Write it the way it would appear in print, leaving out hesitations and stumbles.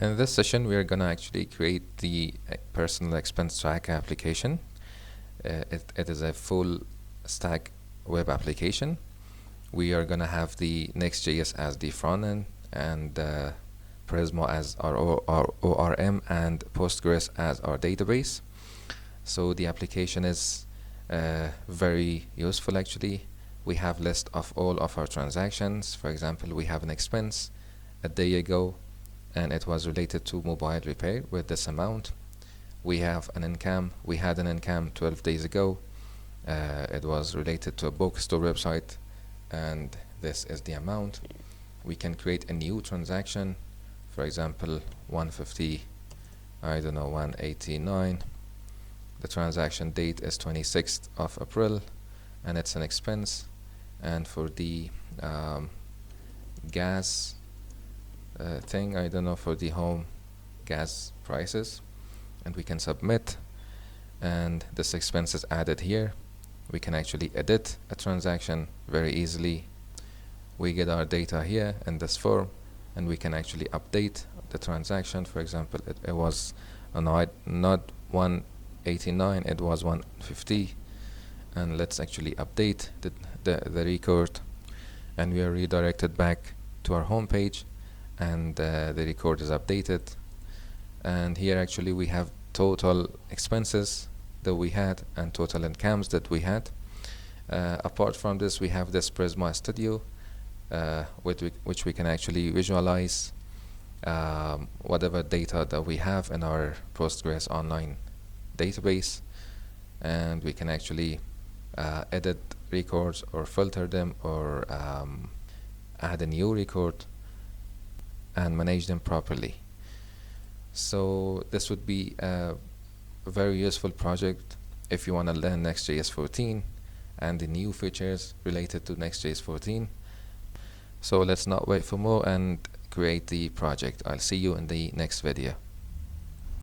In this session, we are going to actually create the personal expense tracker application. It is a full stack web application. We are going to have the Next.js as the front end and Prisma as our ORM and Postgres as our database. So the application is very useful actually. We have list of all of our transactions. For example, we have an expense a day ago and it was related to mobile repair with this amount. We have an income. We had an income 12 days ago. It was related to a bookstore website and this is the amount. We can create a new transaction, for example 150, I don't know, 189. The transaction date is 26th of April and it's an expense. And for the gas thing, I don't know, for the home gas prices, and we can submit, and this expense is added here. We can actually edit a transaction very easily. We get our data here in this form and we can actually update the transaction. For example, it was not 189, it was 150, and let's actually update the record, and we are redirected back to our home page and the record is updated. And here actually we have total expenses that we had and total incomes that we had. Apart from this, we have this Prisma Studio which we can actually visualize whatever data that we have in our Postgres online database, and we can actually edit records or filter them or add a new record and manage them properly. So this would be a very useful project if you want to learn Next.js 14 and the new features related to Next.js 14. So let's not wait for more and create the project. I'll see you in the next video.